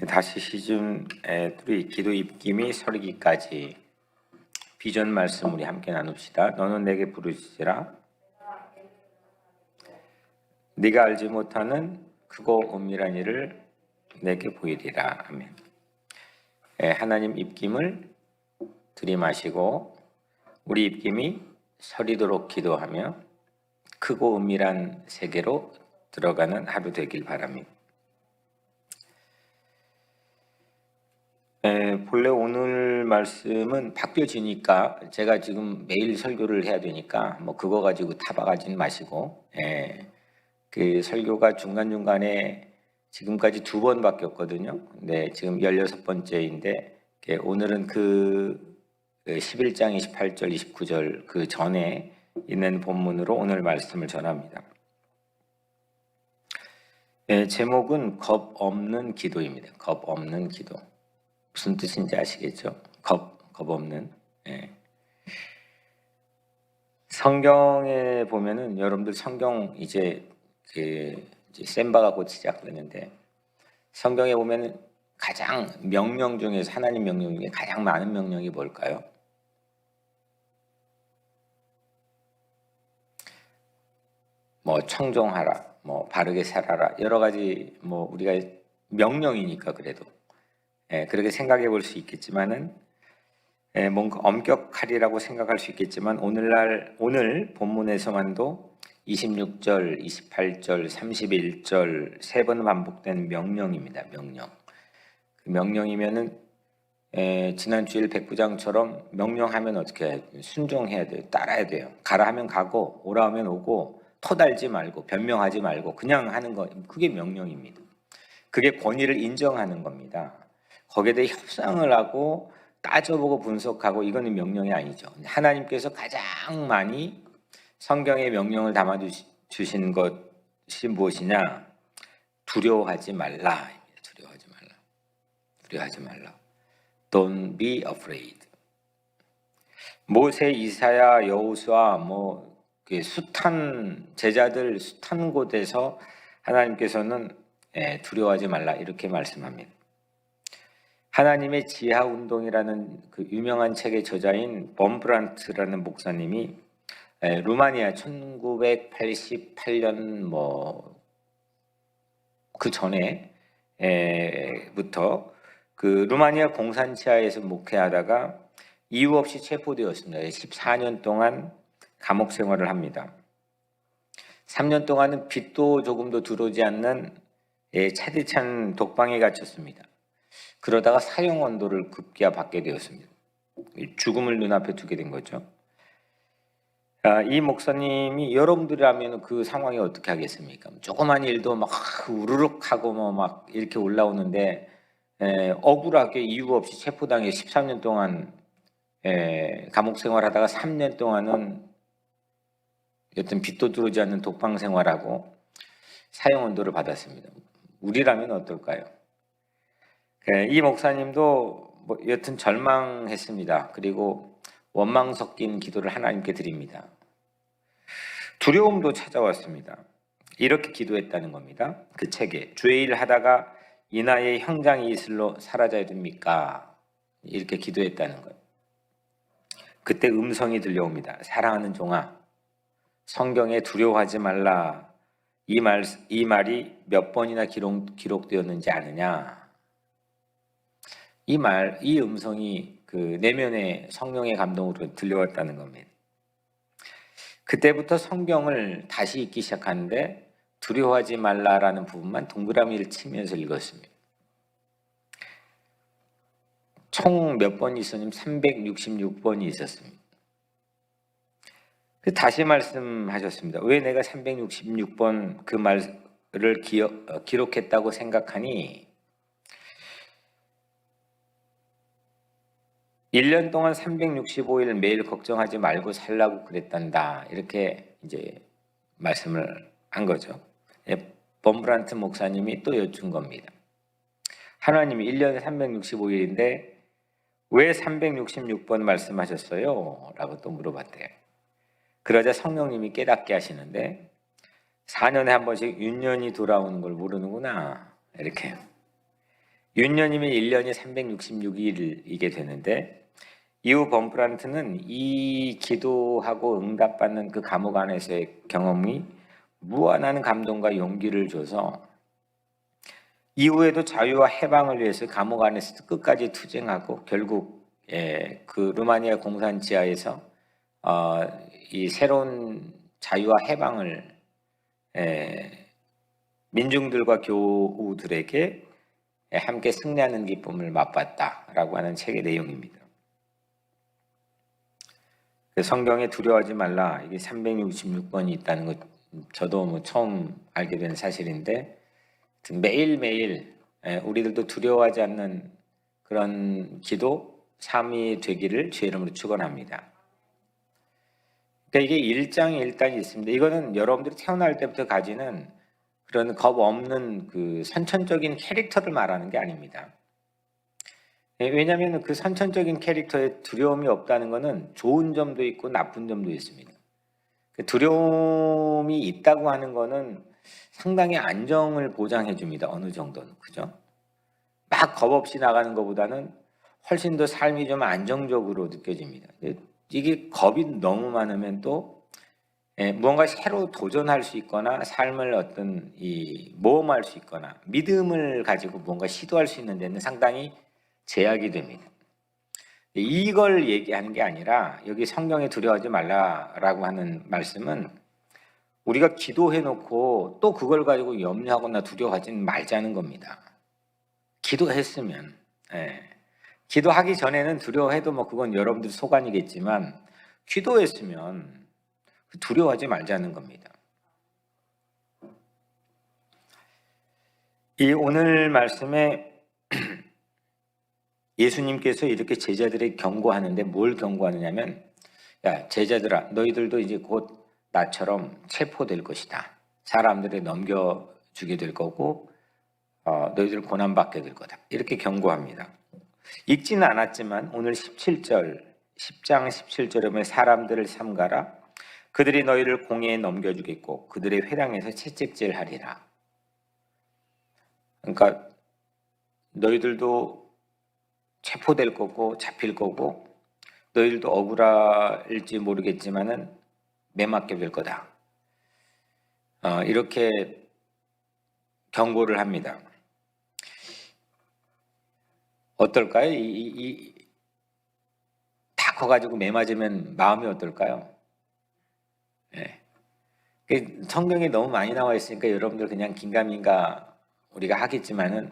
다시 시즌 3 기도 입김이 서리기까지 비전 말씀 우리 함께 나눕시다. 너는 내게 부르짖으라. 네가 알지 못하는 크고 은밀한 일을 내게 보이리라. 아멘. 하나님 입김을 들이마시고 우리 입김이 서리도록 기도하며 크고 은밀한 세계로 들어가는 하루 되길 바랍니다. 본래 오늘 말씀은 바뀌어지니까 제가 지금 매일 설교를 해야 되니까 뭐 그거 가지고 타박하지는 마시고, 그 설교가 중간중간에 지금까지 2번 바뀌었거든요. 근데 지금 16번째인데 오늘은 그 11장 28절 29절 그 전에 있는 본문으로 오늘 말씀을 전합니다. 제목은 겁 없는 기도입니다. 겁 없는 기도. 무슨 뜻인지 아시겠죠? 겁 없는. 성경에 보면은 여러분들 성경 이제 셈바가 곧 시작되는데 성경에 보면은 가장 명령 중에서 하나님 명령 중에 가장 많은 명령이 뭘까요? 뭐 청종하라, 뭐 바르게 살아라, 여러 가지 뭐 우리가 명령이니까 그래도 그렇게 생각해 볼 수 있겠지만은 뭔가 엄격하리라고 생각할 수 있겠지만 오늘 본문에서만도 26절, 28절, 31절 3번 반복된 명령입니다. 명령. 그 명령이면은 지난 주일 백부장처럼 명령하면 어떻게 해야 돼요? 순종해야 돼요. 따라야 돼요. 가라 하면 가고 오라 하면 오고 토달지 말고 변명하지 말고 그냥 하는 거, 그게 명령입니다. 그게 권위를 인정하는 겁니다. 거기에 대해 협상을 하고 따져보고 분석하고 이거는 명령이 아니죠. 하나님께서 가장 많이 성경의 명령을 담아주신 것이 무엇이냐? 두려워하지 말라. 두려워하지 말라. Don't be afraid. 모세, 이사야, 여호수아 숱한 제자들 숱한 곳에서 하나님께서는 두려워하지 말라 이렇게 말씀합니다. 하나님의 지하 운동이라는 그 유명한 책의 저자인 범브란트라는 목사님이 루마니아 1988년 그 전에부터 그 루마니아 공산치하에서 목회하다가 이유 없이 체포되었습니다. 14년 동안 감옥 생활을 합니다. 3년 동안은 빛도 조금도 들어오지 않는 차디찬 독방에 갇혔습니다. 그러다가 사형 언도를 급기야 받게 되었습니다. 죽음을 눈앞에 두게 된 거죠. 이 목사님이 여러분들이라면 그 상황이 어떻게 하겠습니까? 조그만 일도 막 우르륵 하고 막 이렇게 올라오는데 억울하게 이유 없이 체포당해 13년 동안 감옥 생활하다가 3년 동안은 여튼 빛도 들어오지 않는 독방 생활하고 사형 언도를 받았습니다. 우리라면 어떨까요? 이 목사님도 여튼 절망했습니다. 그리고 원망 섞인 기도를 하나님께 드립니다. 두려움도 찾아왔습니다. 이렇게 기도했다는 겁니다. 그 책에 주의 일 하다가 이 나이에 형장이 이슬로 사라져야 됩니까? 이렇게 기도했다는 거예요. 그때 음성이 들려옵니다. 사랑하는 종아, 성경에 두려워하지 말라 이 말이 몇 번이나 기록되었는지 아느냐? 이 음성이 그 내면의 성령의 감동으로 들려왔다는 겁니다. 그때부터 성경을 다시 읽기 시작하는데 두려워하지 말라라는 부분만 동그라미를 치면서 읽었습니다. 총 몇 번이 있었냐면 366번이 있었습니다. 다시 말씀하셨습니다. 왜 내가 366번 그 말을 기록했다고 생각하니 1년 동안 365일 매일 걱정하지 말고 살라고 그랬단다. 이렇게 이제 말씀을 한 거죠. 범브란트 목사님이 또 여쭌 겁니다. 하나님이 1년에 365일인데 왜 366번 말씀하셨어요? 라고 또 물어봤대요. 그러자 성령님이 깨닫게 하시는데 4년에 한 번씩 윤년이 돌아오는 걸 모르는구나. 이렇게 윤년이면 1년이 366일이게 되는데 이후 범프란트는 이 기도하고 응답받는 그 감옥 안에서의 경험이 무한한 감동과 용기를 줘서 이후에도 자유와 해방을 위해서 감옥 안에서 끝까지 투쟁하고 결국 그 루마니아 공산 지하에서 이 새로운 자유와 해방을 민중들과 교우들에게 함께 승리하는 기쁨을 맛봤다라고 하는 책의 내용입니다. 성경에 두려워하지 말라, 이게 366번이 있다는 것 저도 처음 알게 된 사실인데, 매일매일 우리들도 두려워하지 않는 그런 기도, 삶이 되기를 주의 이름으로 축원합니다. 그러니까 이게 1장에 1단이 있습니다. 이거는 여러분들이 태어날 때부터 가지는 그런 겁 없는 그 선천적인 캐릭터를 말하는 게 아닙니다. 왜냐하면 그 선천적인 캐릭터에 두려움이 없다는 것은 좋은 점도 있고 나쁜 점도 있습니다. 두려움이 있다고 하는 것은 상당히 안정을 보장해 줍니다. 어느 정도는. 그죠? 막 겁 없이 나가는 것보다는 훨씬 더 삶이 좀 안정적으로 느껴집니다. 이게 겁이 너무 많으면 또 무언가 새로 도전할 수 있거나 삶을 어떤 모험할 수 있거나 믿음을 가지고 뭔가 시도할 수 있는 데는 상당히 제약이 됩니다. 이걸 얘기하는 게 아니라 여기 성경에 두려워하지 말라라고 하는 말씀은 우리가 기도해놓고 또 그걸 가지고 염려하거나 두려워하지는 말자는 겁니다. 기도했으면, 기도하기 전에는 두려워해도 뭐 그건 여러분들 소관이겠지만 기도했으면 두려워하지 말자는 겁니다. 이 오늘 말씀에 예수님께서 이렇게 제자들에게 경고하는데 뭘 경고하느냐면, 야, 제자들아, 너희들도 이제 곧 나처럼 체포될 것이다. 사람들에 넘겨주게 될 거고 너희들 고난받게 될 거다. 이렇게 경고합니다. 읽지는 않았지만 오늘 17절, 10장 17절에 보면 사람들을 삼가라. 그들이 너희를 공회에 넘겨주겠고 그들의 회당에서 채찍질하리라. 그러니까 너희들도 체포될 거고 잡힐 거고 너희들도 억울할지 모르겠지만은 매맞게 될 거다. 이렇게 경고를 합니다. 어떨까요? 다 커가지고 매맞으면 마음이 어떨까요? 성경에 너무 많이 나와 있으니까 여러분들 그냥 긴가민가 우리가 하겠지만은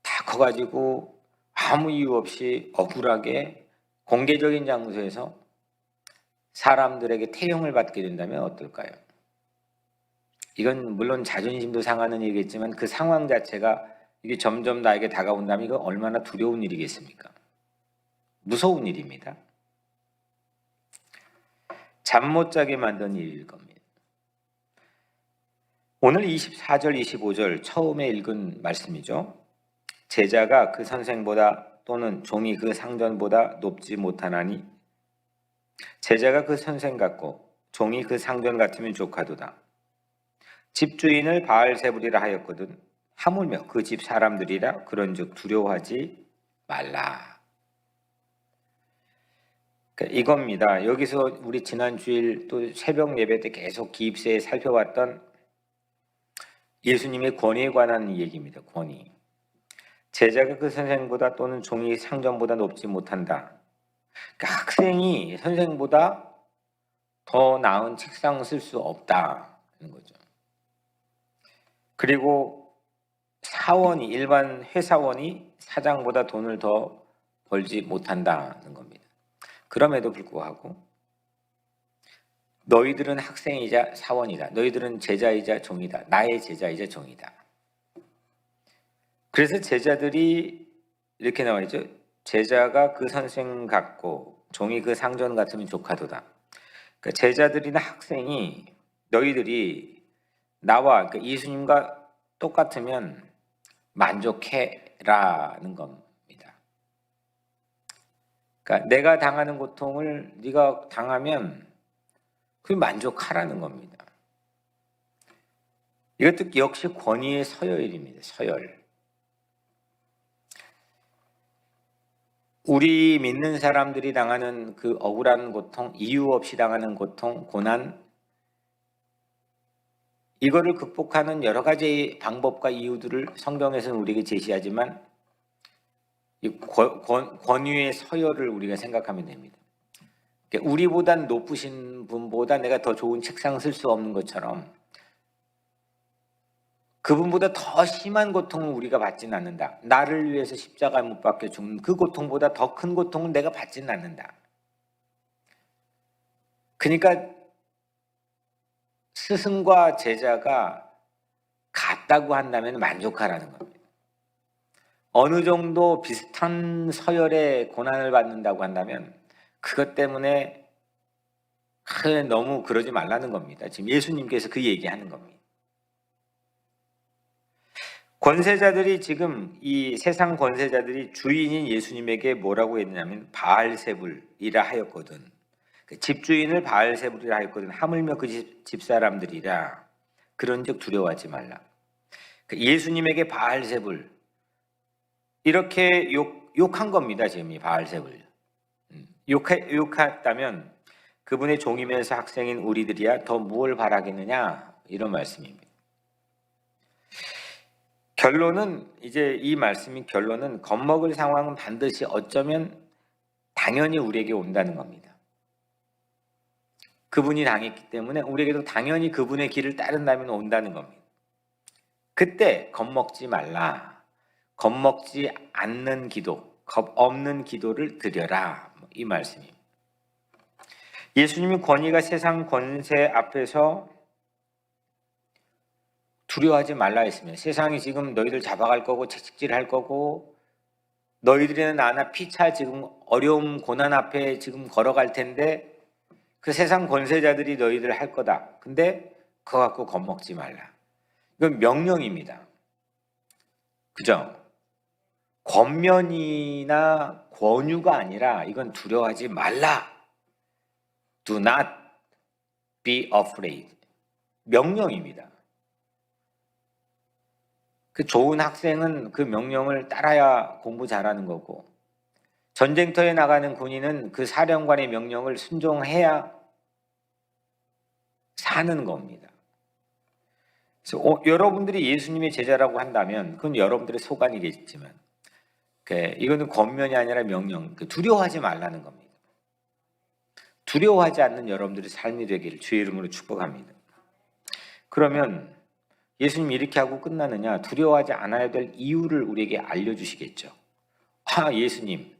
다 커가지고 아무 이유 없이 억울하게 공개적인 장소에서 사람들에게 태용을 받게 된다면 어떨까요? 이건 물론 자존심도 상하는 일이겠지만 그 상황 자체가 이게 점점 나에게 다가온다면 이거 얼마나 두려운 일이겠습니까? 무서운 일입니다. 잠 못 자게 만든 일일 겁니다. 오늘 24절, 25절 처음에 읽은 말씀이죠. 제자가 그 선생보다 또는 종이 그 상전보다 높지 못하나니 제자가 그 선생 같고 종이 그 상전 같으면 조카도다. 집주인을 바알세불이라 하였거든 하물며 그 집 사람들이라 그런즉 두려워하지 말라. 이겁니다. 여기서 우리 지난 주일 또 새벽 예배 때 계속 기입세에 살펴봤던 예수님의 권위에 관한 얘기입니다. 권위. 제자가 그 선생보다 또는 종이 상전보다 높지 못한다. 그러니까 학생이 선생보다 더 나은 책상을 쓸 수 없다는 거죠. 그리고 사원이 일반 회사원이 사장보다 돈을 더 벌지 못한다는 겁니다. 그럼에도 불구하고 너희들은 학생이자 사원이다. 너희들은 제자이자 종이다. 나의 제자이자 종이다. 그래서 제자들이 이렇게 나와 있죠. 제자가 그 선생 같고 종이 그 상전 같으면 조카도다. 그러니까 제자들이나 학생이 너희들이 나와 그러니까 예수님과 똑같으면 만족해라는 겁니다. 그러니까 내가 당하는 고통을 네가 당하면 그 만족하라는 겁니다. 이것도 역시 권위의 서열입니다. 서열. 우리 믿는 사람들이 당하는 그 억울한 고통, 이유 없이 당하는 고통, 고난, 이거를 극복하는 여러 가지 방법과 이유들을 성경에서는 우리에게 제시하지만 이 권위의 서열을 우리가 생각하면 됩니다. 우리보다 높으신 분보다 내가 더 좋은 책상 쓸 수 없는 것처럼 그분보다 더 심한 고통을 우리가 받지는 않는다. 나를 위해서 십자가에 못 박혀 죽는 그 고통보다 더 큰 고통을 내가 받지는 않는다. 그러니까 스승과 제자가 같다고 한다면 만족하라는 겁니다. 어느 정도 비슷한 서열의 고난을 받는다고 한다면 그것 때문에 너무 그러지 말라는 겁니다. 지금 예수님께서 그 얘기하는 겁니다. 권세자들이 지금 이 세상 권세자들이 주인인 예수님에게 뭐라고 했냐면 바알세불이라 하였거든. 그 집주인을 바알세불이라 하였거든. 하물며 그 집사람들이라 그런즉 두려워하지 말라. 예수님에게 바알세불 이렇게 욕한 겁니다. 지금 이 바알세불 욕했다면 그분의 종이면서 학생인 우리들이야 더 무엇을 바라겠느냐 이런 말씀입니다. 결론은 이제 이 말씀이 결론은 겁먹을 상황은 반드시 어쩌면 당연히 우리에게 온다는 겁니다. 그분이 당했기 때문에 우리에게도 당연히 그분의 길을 따른다면 온다는 겁니다. 그때 겁먹지 말라. 겁먹지 않는 기도, 겁 없는 기도를 드려라. 이 말씀입니다. 예수님이 권위가 세상 권세 앞에서 두려워하지 말라 했으면 세상이 지금 너희들 잡아갈 거고 채찍질할 거고 너희들은 나나 피차 지금 어려움 고난 앞에 지금 걸어갈 텐데 그 세상 권세자들이 너희들 할 거다. 근데 그거 갖고 겁먹지 말라. 이건 명령입니다. 그죠? 권면이나 권유가 아니라 이건 두려워하지 말라. Do not be afraid. 명령입니다. 그 좋은 학생은 그 명령을 따라야 공부 잘하는 거고 전쟁터에 나가는 군인은 그 사령관의 명령을 순종해야 사는 겁니다. 그래서 여러분들이 예수님의 제자라고 한다면 그건 여러분들의 소관이겠지만 이거는 권면이 아니라 명령, 두려워하지 말라는 겁니다. 두려워하지 않는 여러분들의 삶이 되기를 주의 이름으로 축복합니다. 그러면 예수님이 이렇게 하고 끝나느냐? 두려워하지 않아야 될 이유를 우리에게 알려주시겠죠. 예수님,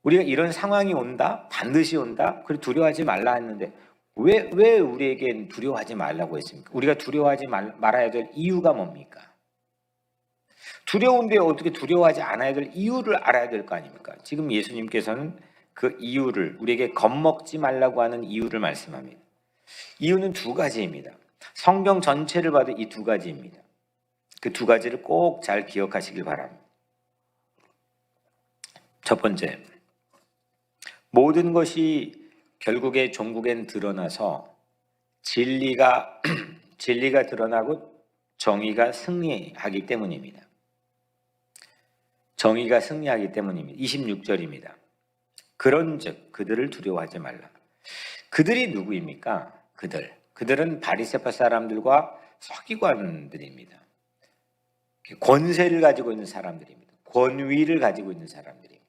우리가 이런 상황이 온다? 반드시 온다? 그래 두려워하지 말라 했는데 왜 우리에겐 두려워하지 말라고 했습니까? 우리가 두려워하지 말아야 될 이유가 뭡니까? 두려운데 어떻게 두려워하지 않아야 될 이유를 알아야 될 거 아닙니까? 지금 예수님께서는 그 이유를 우리에게 겁먹지 말라고 하는 이유를 말씀합니다. 이유는 두 가지입니다. 성경 전체를 봐도 이 두 가지입니다. 그 두 가지를 꼭 잘 기억하시길 바랍니다. 첫 번째, 모든 것이 결국에 종국엔 드러나서 진리가 드러나고 정의가 승리하기 때문입니다. 정의가 승리하기 때문입니다. 26절입니다. 그런즉 그들을 두려워하지 말라. 그들이 누구입니까? 그들은 바리새파 사람들과 서기관들입니다. 권세를 가지고 있는 사람들입니다. 권위를 가지고 있는 사람들입니다.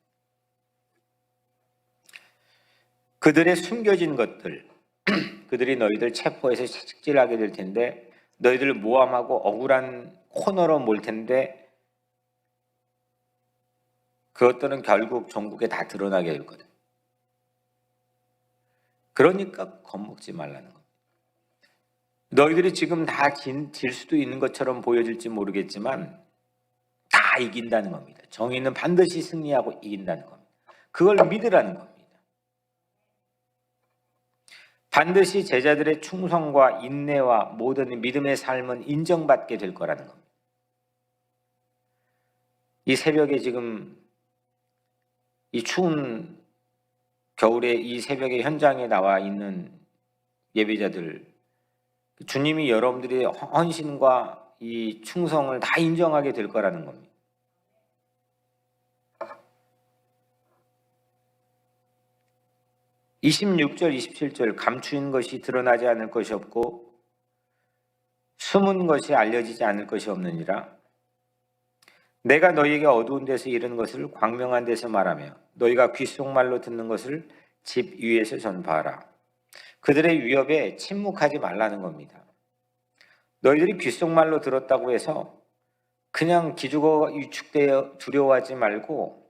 그들의 숨겨진 것들, 그들이 너희들 체포해서 채찍질하게 될 텐데 너희들 모함하고 억울한 코너로 몰 텐데 그것들은 결국 전국에 다 드러나게 될 거다. 그러니까 겁먹지 말라는 겁니다. 너희들이 지금 다 질 수도 있는 것처럼 보여질지 모르겠지만 다 이긴다는 겁니다. 정의는 반드시 승리하고 이긴다는 겁니다. 그걸 믿으라는 겁니다. 반드시 제자들의 충성과 인내와 모든 믿음의 삶은 인정받게 될 거라는 겁니다. 이 새벽에 지금 이 추운 겨울에 이 새벽에 현장에 나와 있는 예배자들, 주님이 여러분들의 헌신과 이 충성을 다 인정하게 될 거라는 겁니다. 26절, 27절 감추인 것이 드러나지 않을 것이 없고 숨은 것이 알려지지 않을 것이 없느니라. 내가 너희에게 어두운 데서 이르는 것을 광명한 데서 말하며 너희가 귓속말로 듣는 것을 집 위에서 전파하라. 그들의 위협에 침묵하지 말라는 겁니다. 너희들이 귓속말로 들었다고 해서 그냥 기죽어 위축되어 두려워하지 말고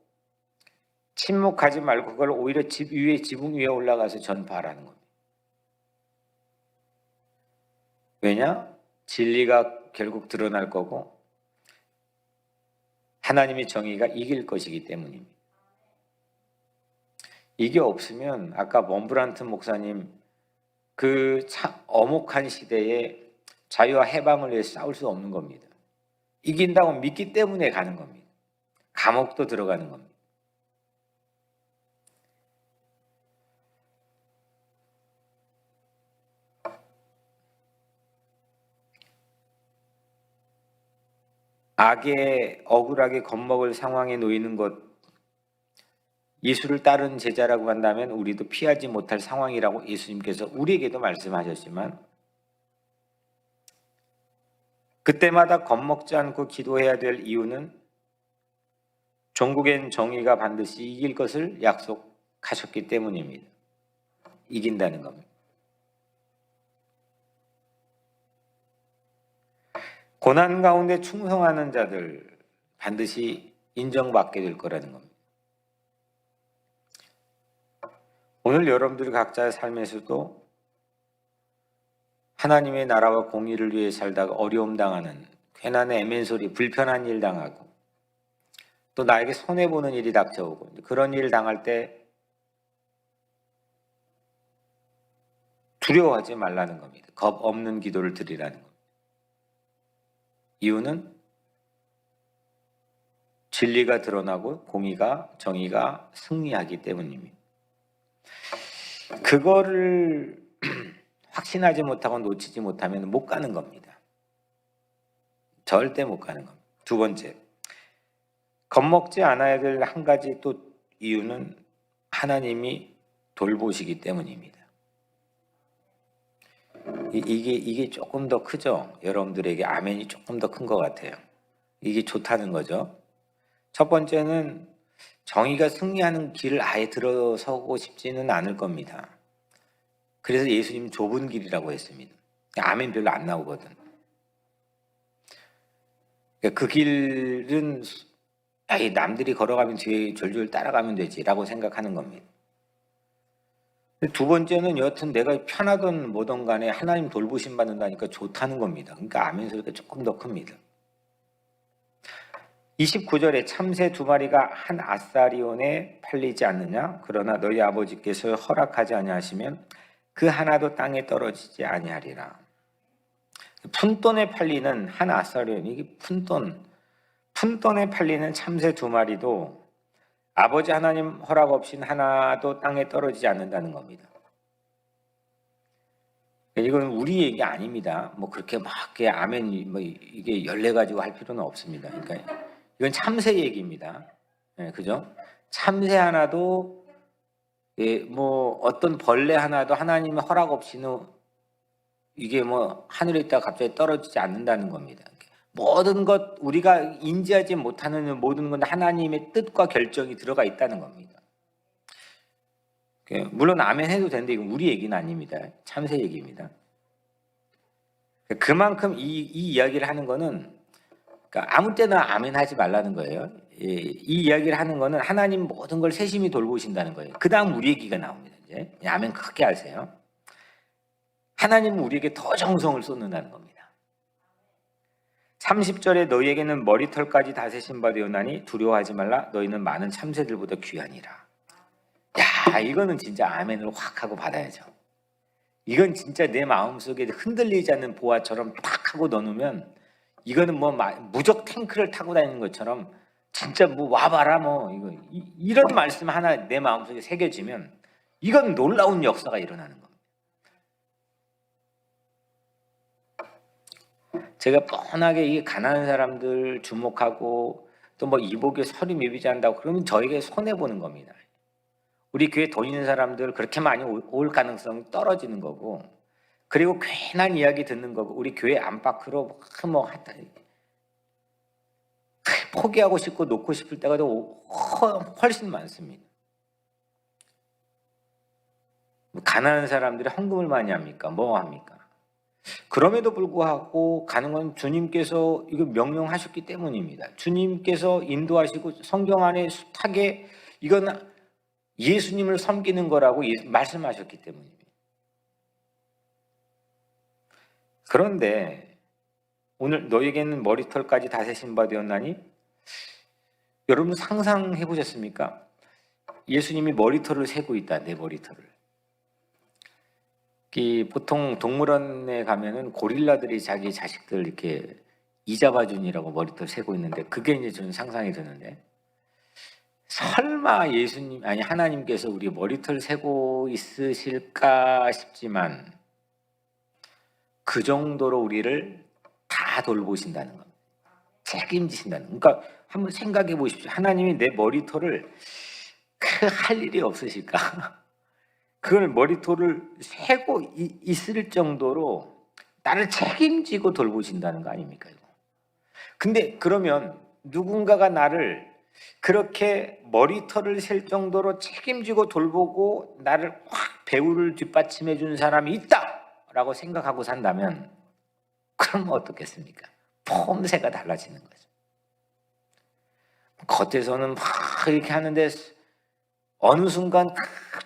침묵하지 말고 그걸 오히려 집 위에 지붕 위에 올라가서 전파하라는 겁니다. 왜냐? 진리가 결국 드러날 거고 하나님의 정의가 이길 것이기 때문입니다. 이게 없으면 아까 몬브란트 목사님 그 엄혹한 시대에 자유와 해방을 위해 싸울 수 없는 겁니다. 이긴다고 믿기 때문에 가는 겁니다. 감옥도 들어가는 겁니다. 악에 억울하게 겁먹을 상황에 놓이는 것, 예수를 따르는 제자라고 한다면 우리도 피하지 못할 상황이라고 예수님께서 우리에게도 말씀하셨지만 그때마다 겁먹지 않고 기도해야 될 이유는 종국엔 정의가 반드시 이길 것을 약속하셨기 때문입니다. 이긴다는 겁니다. 고난 가운데 충성하는 자들 반드시 인정받게 될 거라는 겁니다. 오늘 여러분들이 각자의 삶에서도 하나님의 나라와 공의를 위해 살다가 어려움 당하는 괜한의 애맨소리, 불편한 일 당하고 또 나에게 손해보는 일이 닥쳐오고 그런 일 당할 때 두려워하지 말라는 겁니다. 겁 없는 기도를 드리라는 겁니다. 이유는 진리가 드러나고 공의가 정의가 승리하기 때문입니다. 그거를 확신하지 못하고 놓치지 못하면 못 가는 겁니다. 절대 못 가는 겁니다. 두 번째, 겁먹지 않아야 될 한 가지 또 이유는 하나님이 돌보시기 때문입니다. 이게 조금 더 크죠? 여러분들에게 아멘이 조금 더 큰 것 같아요. 이게 좋다는 거죠. 첫 번째는 정의가 승리하는 길을 아예 들어서고 싶지는 않을 겁니다. 그래서 예수님 좁은 길이라고 했습니다. 아멘 별로 안 나오거든. 그 길은 남들이 걸어가면 뒤에 졸졸 따라가면 되지라고 생각하는 겁니다. 두 번째는 여하튼 내가 편하든 뭐든 간에 하나님 돌보심 받는다니까 좋다는 겁니다. 그러니까 아멘 소리가 조금 더 큽니다. 29절에 참새 2마리가 한 아사리온에 팔리지 않느냐? 그러나 너희 아버지께서 허락하지 아니하시면 그 하나도 땅에 떨어지지 아니하리라. 푼돈에 팔리는 한 아사리온, 이게 푼돈에 팔리는 참새 2마리도 아버지 하나님 허락 없인 하나도 땅에 떨어지지 않는다는 겁니다. 이건 우리 얘기 아닙니다. 뭐 그렇게 막 아멘 뭐 이게 14가지고 할 필요는 없습니다. 그러니까 이건 참새 얘기입니다. 네, 그죠? 참새 하나도 뭐 어떤 벌레 하나도 하나님의 허락 없이는 이게 뭐 하늘에 있다가 갑자기 떨어지지 않는다는 겁니다. 모든 것 우리가 인지하지 못하는 모든 건 하나님의 뜻과 결정이 들어가 있다는 겁니다. 물론 아멘 해도 되는데 이건 우리 얘기는 아닙니다. 참새 얘기입니다. 그만큼 이 이야기를 하는 거는 그러니까 아무 때나 아멘 하지 말라는 거예요. 이 이야기를 하는 거는 하나님 모든 걸 세심히 돌보신다는 거예요. 그 다음 우리 얘기가 나옵니다. 이제 아멘 크게 하세요. 하나님은 우리에게 더 정성을 쏟는다는 겁니다. 30절에 너희에게는 머리털까지 다 세신 바 되었나니 두려워하지 말라. 너희는 많은 참새들보다 귀하니라. 야, 이거는 진짜 아멘을 확 하고 받아야죠. 이건 진짜 내 마음속에 흔들리지 않는 보화처럼 탁 하고 넣어놓으면 이거는 뭐 무적 탱크를 타고 다니는 것처럼 진짜 뭐 와봐라 뭐 이런 말씀 하나 내 마음속에 새겨지면 이건 놀라운 역사가 일어나는 겁니다. 제가 뻔하게 이게 가난한 사람들 주목하고 또 뭐 이복에 서리 미비지 한다고 그러면 저에게 손해 보는 겁니다. 우리 교회 돈 있는 사람들 그렇게 많이 올 가능성이 떨어지는 거고, 그리고 괜한 이야기 듣는 거고, 우리 교회 안팎으로 뭐 포기하고 싶고 놓고 싶을 때가 훨씬 많습니다. 가난한 사람들이 헌금을 많이 합니까? 뭐 합니까? 그럼에도 불구하고 가는 건 주님께서 이거 명령하셨기 때문입니다. 주님께서 인도하시고 성경 안에 숱하게 이건 예수님을 섬기는 거라고 말씀하셨기 때문입니다. 그런데 오늘 너에게는 머리털까지 다 세신 바 되었나니? 여러분 상상해 보셨습니까? 예수님이 머리털을 세고 있다. 내 머리털을. 보통 동물원에 가면은 고릴라들이 자기 자식들 이렇게 이자바준이라고 머리털 세고 있는데, 그게 이제 저는 상상이 드는데, 설마 예수님 아니 하나님께서 우리 머리털 세고 있으실까 싶지만 그 정도로 우리를 다 돌보신다는 겁니다. 책임지신다는. 그러니까 한번 생각해 보십시오. 하나님이 내 머리털을 할 일이 없으실까? 그걸 머리털을 세고 있을 정도로 나를 책임지고 돌보신다는 거 아닙니까? 이거. 근데 그러면 누군가가 나를 그렇게 머리털을 셀 정도로 책임지고 돌보고 나를 확 배우를 뒷받침해 준 사람이 있다라고 생각하고 산다면, 그럼 어떻겠습니까? 폼새가 달라지는 거죠. 겉에서는 막 이렇게 하는데 어느 순간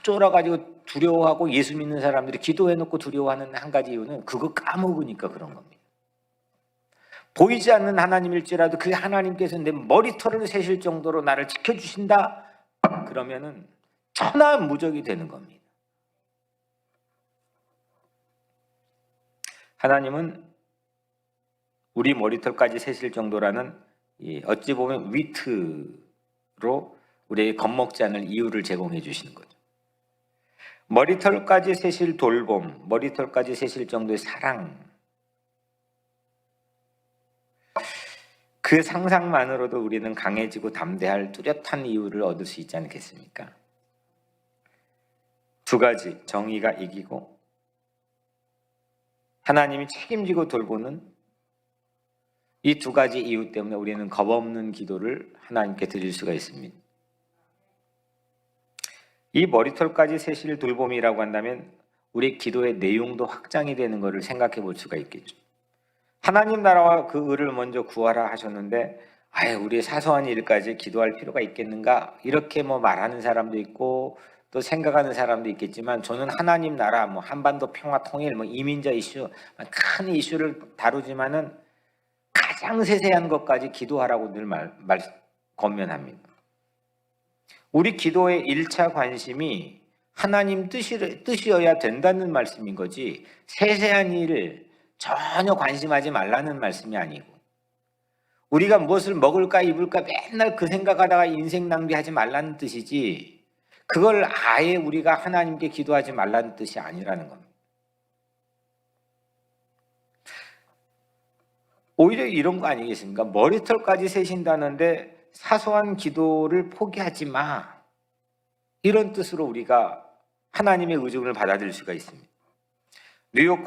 쫄아가지고 두려워하고, 예수 믿는 사람들이 기도해놓고 두려워하는 한 가지 이유는 그거 까먹으니까 그런 겁니다. 보이지 않는 하나님일지라도 그 하나님께서 내 머리털을 세실 정도로 나를 지켜주신다, 그러면은 천하무적이 되는 겁니다. 하나님은 우리 머리털까지 세실 정도라는, 어찌 보면 위트로 우리에게 겁먹지 않을 이유를 제공해 주시는 거죠. 머리털까지 세실 돌봄, 머리털까지 세실 정도의 사랑, 그 상상만으로도 우리는 강해지고 담대할 뚜렷한 이유를 얻을 수 있지 않겠습니까? 두 가지, 정의가 이기고 하나님이 책임지고 돌보는 이 두 가지 이유 때문에 우리는 겁없는 기도를 하나님께 드릴 수가 있습니다. 이 머리털까지 세실 돌봄이라고 한다면 우리 기도의 내용도 확장이 되는 것을 생각해 볼 수가 있겠죠. 하나님 나라와 그 의를 먼저 구하라 하셨는데, 우리의 사소한 일까지 기도할 필요가 있겠는가? 이렇게 말하는 사람도 있고 또 생각하는 사람도 있겠지만, 저는 하나님 나라, 한반도 평화 통일, 이민자 이슈, 큰 이슈를 다루지만은 가장 세세한 것까지 기도하라고 늘 권면합니다. 우리 기도의 1차 관심이 하나님 뜻이어야 된다는 말씀인 거지, 세세한 일을 전혀 관심하지 말라는 말씀이 아니고, 우리가 무엇을 먹을까 입을까 맨날 그 생각하다가 인생 낭비하지 말라는 뜻이지, 그걸 아예 우리가 하나님께 기도하지 말라는 뜻이 아니라는 겁니다. 오히려 이런 거 아니겠습니까? 머리털까지 세신다는데 사소한 기도를 포기하지 마, 이런 뜻으로 우리가 하나님의 의중을 받아들일 수가 있습니다. 뉴욕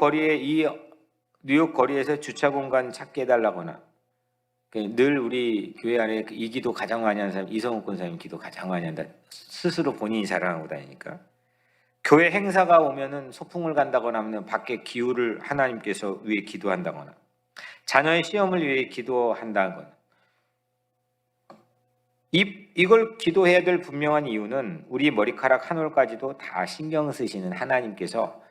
거리에서 주차 공간 찾게 해달라거나, 늘 우리 교회 안에 이 기도 가장 많이 하는 사람, 이성욱 권사님 기도 가장 많이 한다, 스스로 본인이 자랑하고 다니니까. 교회 행사가 오면은 소풍을 간다거나 하면 밖에 기후를 하나님께서 위해 기도한다거나, 자녀의 시험을 위해 기도한다거나, 이걸 기도해야 될 분명한 이유는 우리 머리카락 한 올까지도 다 신경 쓰시는 하나님께서,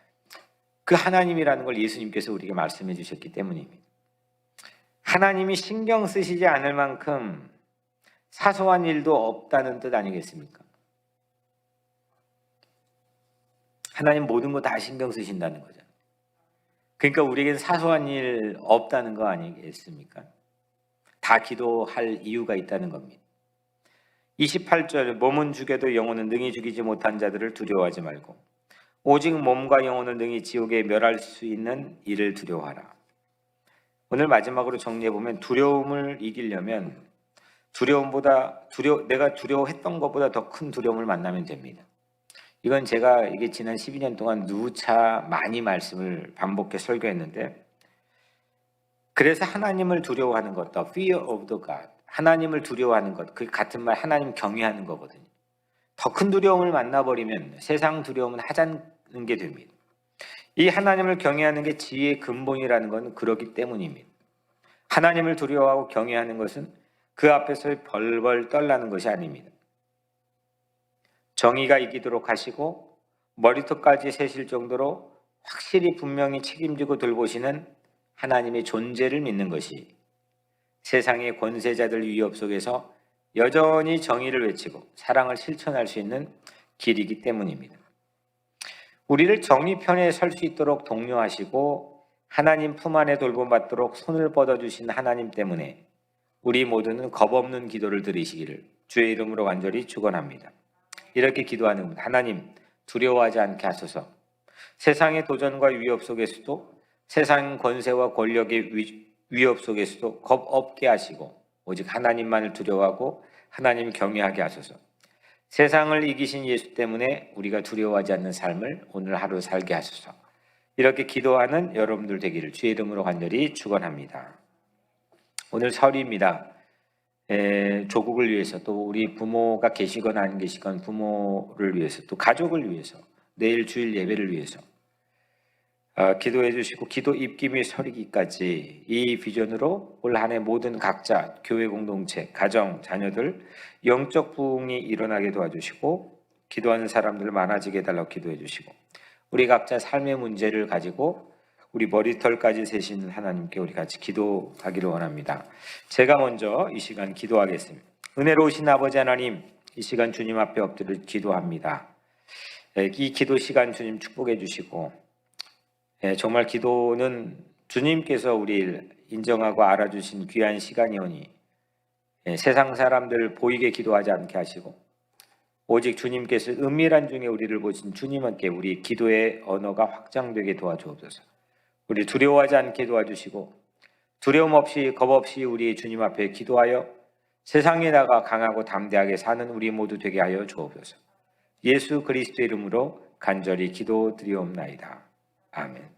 그 하나님이라는 걸 예수님께서 우리에게 말씀해 주셨기 때문입니다. 하나님이 신경 쓰시지 않을 만큼 사소한 일도 없다는 뜻 아니겠습니까? 하나님 모든 거 다 신경 쓰신다는 거죠. 그러니까 우리에게는 사소한 일 없다는 거 아니겠습니까? 다 기도할 이유가 있다는 겁니다. 28절, 몸은 죽여도 영혼은 능히 죽이지 못한 자들을 두려워하지 말고 오직 몸과 영혼을 능히 지옥에 멸할 수 있는 이를 두려워하라. 오늘 마지막으로 정리해보면, 두려움을 이기려면 내가 두려워했던 것보다 더 큰 두려움을 만나면 됩니다. 이건 제가 이게 지난 12년 동안 누차 많이 말씀을 반복해 설교했는데, 그래서 하나님을 두려워하는 것, the fear of the God, 하나님을 두려워하는 것, 그 같은 말 하나님 경외하는 거거든요. 더 큰 두려움을 만나버리면 세상 두려움은 하찮은 게 됩니다. 이 하나님을 경외하는 게 지혜의 근본이라는 것은 그렇기 때문입니다. 하나님을 두려워하고 경외하는 것은 그 앞에서 벌벌 떨라는 것이 아닙니다. 정의가 이기도록 하시고 머리털까지 세실 정도로 확실히 분명히 책임지고 돌보시는 하나님의 존재를 믿는 것이 세상의 권세자들 위협 속에서 여전히 정의를 외치고 사랑을 실천할 수 있는 길이기 때문입니다. 우리를 정의 편에 설 수 있도록 독려하시고 하나님 품 안에 돌봄받도록 손을 뻗어주신 하나님 때문에 우리 모두는 겁없는 기도를 드리시기를 주의 이름으로 간절히 축원합니다. 이렇게 기도하는 겁니다. 하나님, 두려워하지 않게 하소서. 세상의 도전과 위협 속에서도, 세상 권세와 권력의 위협 속에서도 겁 없게 하시고 오직 하나님만을 두려워하고 하나님 경외하게 하소서. 세상을 이기신 예수 때문에 우리가 두려워하지 않는 삶을 오늘 하루 살게 하소서. 이렇게 기도하는 여러분들 되기를 주의 이름으로 간절히 축원합니다. 오늘 설입니다. 조국을 위해서, 또 우리 부모가 계시거나 안 계시건 부모를 위해서, 또 가족을 위해서, 내일 주일 예배를 위해서 기도해 주시고 기도 입기 및 서리기까지 이 비전으로 올 한 해 모든 각자, 교회 공동체, 가정, 자녀들 영적 부흥이 일어나게 도와주시고 기도하는 사람들 많아지게 해달라고 기도해 주시고 우리 각자 삶의 문제를 가지고 우리 머리털까지 세시는 하나님께 우리 같이 기도하기를 원합니다. 제가 먼저 이 시간 기도하겠습니다. 은혜로우신 아버지 하나님, 이 시간 주님 앞에 엎드려 기도합니다. 이 기도 시간 주님 축복해 주시고 정말 기도는 주님께서 우리를 인정하고 알아주신 귀한 시간이오니 세상 사람들 보이게 기도하지 않게 하시고 오직 주님께서 은밀한 중에 우리를 보신 주님께 우리 기도의 언어가 확장되게 도와주옵소서. 우리 두려워하지 않게 도와주시고 두려움 없이 겁 없이 우리 주님 앞에 기도하여 세상에 나가 강하고 담대하게 사는 우리 모두 되게 하여 주옵소서. 예수 그리스도 이름으로 간절히 기도드리옵나이다. 아멘.